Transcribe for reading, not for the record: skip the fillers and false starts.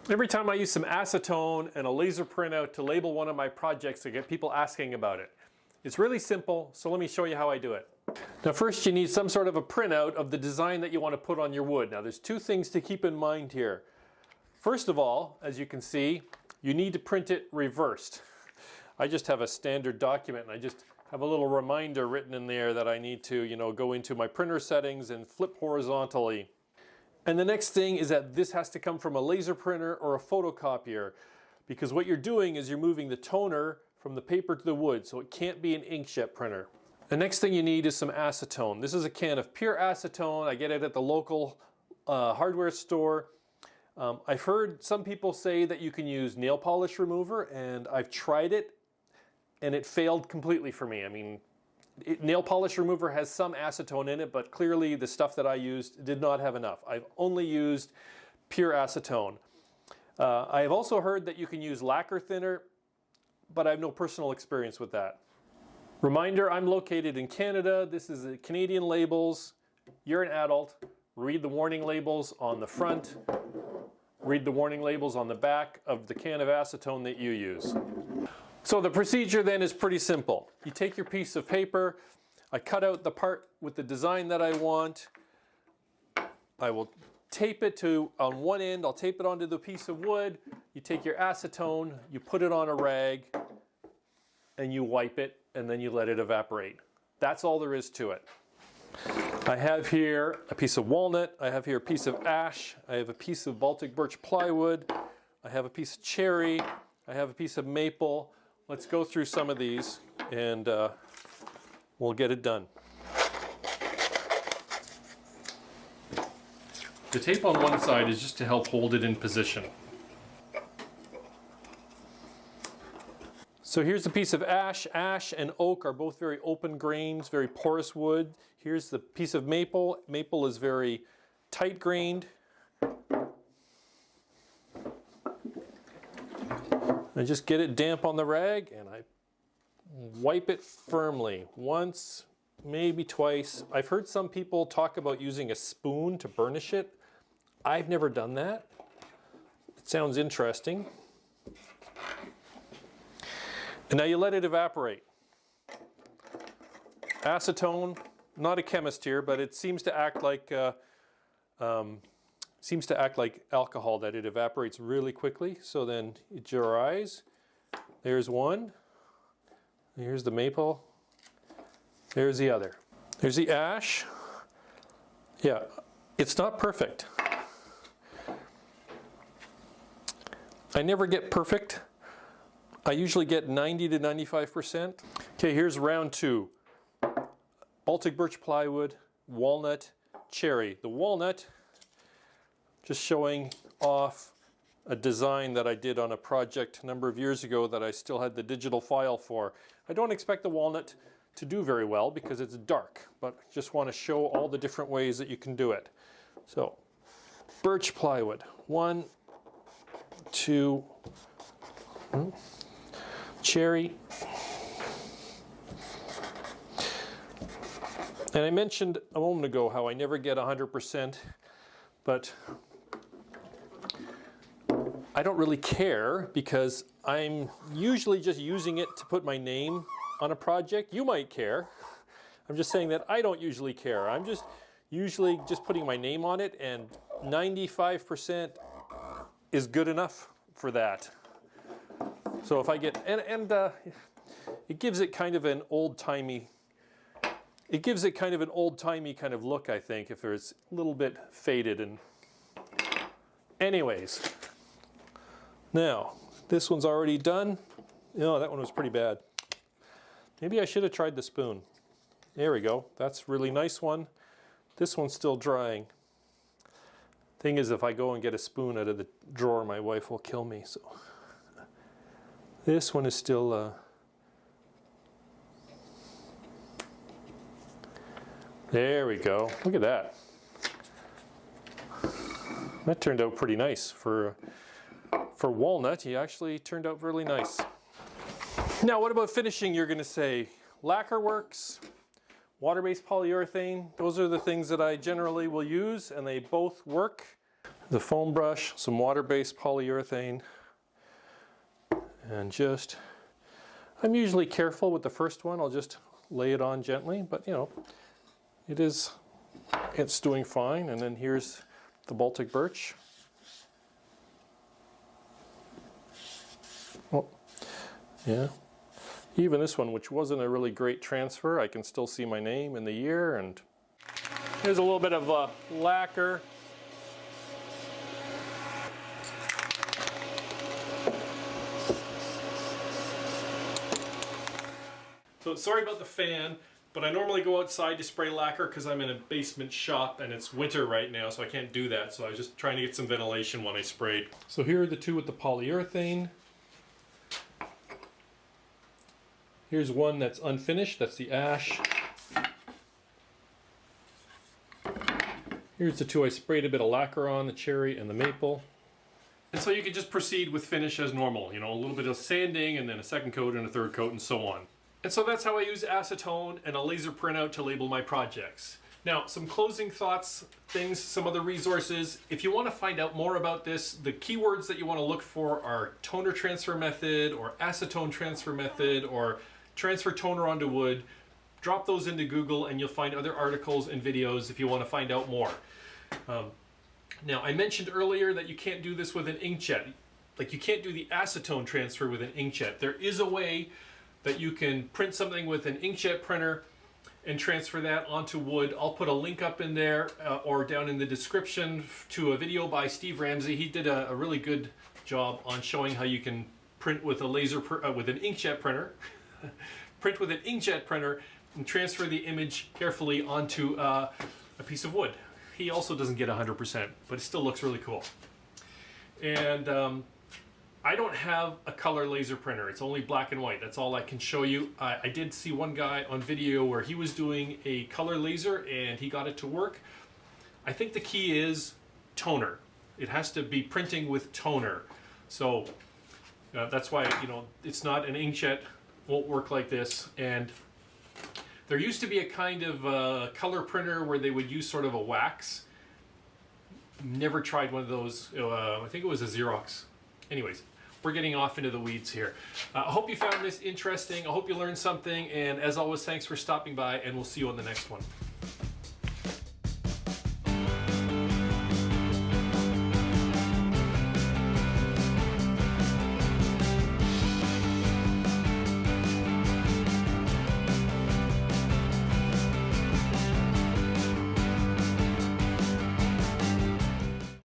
Every time I use some acetone and a laser printout to label one of my projects, I get people asking about it. It's really simple, so let me show you how I do it. Now first you need some sort of a printout of the design that you want to put on your wood. Now there's two things to keep in mind here. First of all, as you can see, you need to print it reversed. I just have a standard document and I just have a little reminder written in there that I need to, go into my printer settings and flip horizontally. And the next thing is that this has to come from a laser printer or a photocopier, because what you're doing is you're moving the toner from the paper to the wood, so it can't be an inkjet printer. The next thing you need is some acetone. This is a can of pure acetone. I get it at the local hardware store. I've heard some people say that you can use nail polish remover, and I've tried it and it failed completely for me. I mean, nail polish remover has some acetone in it, but clearly the stuff that I used did not have enough. I've only used pure acetone. I have also heard that you can use lacquer thinner, but I have no personal experience with that. Reminder, I'm located in Canada. This is Canadian labels. You're an adult. Read the warning labels on the front. Read the warning labels on the back of the can of acetone that you use. So the procedure then is pretty simple. You take your piece of paper, I cut out the part with the design that I want. I will tape it on one end, I'll tape it onto the piece of wood. You take your acetone, you put it on a rag, and you wipe it, and then you let it evaporate. That's all there is to it. I have here a piece of walnut, I have here a piece of ash, I have a piece of Baltic birch plywood, I have a piece of cherry, I have a piece of maple. Let's go through some of these and we'll get it done. The tape on one side is just to help hold it in position. So here's a piece of ash. Ash and oak are both very open grains, very porous wood. Here's the piece of maple. Maple is very tight grained. I just get it damp on the rag and I wipe it firmly once, maybe twice. I've heard some people talk about using a spoon to burnish it. I've never done that. It sounds interesting. And now you let it evaporate. Acetone, not a chemist here, but it seems to act like alcohol, that it evaporates really quickly. So then you your eyes. There's one. Here's the maple. There's the other. There's the ash. Yeah, it's not perfect. I never get perfect. I usually get 90 to 95%. Okay, here's round two. Baltic birch plywood, walnut, cherry. The walnut, just showing off a design that I did on a project a number of years ago that I still had the digital file for. I don't expect the walnut to do very well because it's dark, but just want to show all the different ways that you can do it. So, birch plywood, 1, 2, cherry. And I mentioned a moment ago how I never get 100%, but I don't really care because I'm usually just using it to put my name on a project. You might care. I'm just saying that I don't usually care. I'm just usually just putting my name on it, and 95% is good enough for that. So if I get, it gives it kind of an old-timey, kind of look, I think, if it's a little bit faded. And anyways, now this one's already done. Oh, that one was pretty bad. Maybe I should have tried the spoon. There we go. That's a really nice one. This one's still drying. Thing is, if I go and get a spoon out of the drawer, my wife will kill me. So this one is still there we go. Look at that. That turned out pretty nice for walnut. He actually turned out really nice. Now, what about finishing? You're going to say lacquer works, water-based polyurethane. Those are the things that I generally will use, and they both work. the foam brush, some water-based polyurethane, and just, I'm usually careful with the first one. I'll just lay it on gently, but you know, it's doing fine. And then here's the Baltic birch. Oh, yeah. Even this one, which wasn't a really great transfer, I can still see my name and the year. And here's a little bit of lacquer. So sorry about the fan, but I normally go outside to spray lacquer because I'm in a basement shop and it's winter right now, so I can't do that. So I was just trying to get some ventilation when I sprayed. So here are the two with the polyurethane. Here's one that's unfinished, that's the ash. Here's the two I sprayed a bit of lacquer on, the cherry and the maple. And so you can just proceed with finish as normal, you know, a little bit of sanding and then a second coat and a third coat and so on. And so that's how I use acetone and a laser printout to label my projects. Now, some closing thoughts, things, some other resources. If you want to find out more about this, the keywords that you want to look for are toner transfer method or acetone transfer method or transfer toner onto wood. Drop those into Google and you'll find other articles and videos if you want to find out more. Now, I mentioned earlier that you can't do this with an inkjet. Like, you can't do the acetone transfer with an inkjet. There is a way that you can print something with an inkjet printer and transfer that onto wood. I'll put a link up in there or down in the description to a video by Steve Ramsey. He did a really good job on showing how you can print with a with an inkjet printer. Print with an inkjet printer and transfer the image carefully onto a piece of wood. He also doesn't get 100%, but it still looks really cool. And I don't have a color laser printer. It's only black and white. That's all I can show you. I did see one guy on video where he was doing a color laser and he got it to work. I think the key is toner. It has to be printing with toner. So that's why, you know, it's not an inkjet, won't work like this. And there used to be a kind of color printer where they would use sort of a wax. Never tried one of those. I think it was a Xerox. Anyways, we're getting off into the weeds here. I hope you found this interesting. I hope you learned something. And as always, thanks for stopping by, and we'll see you on the next one.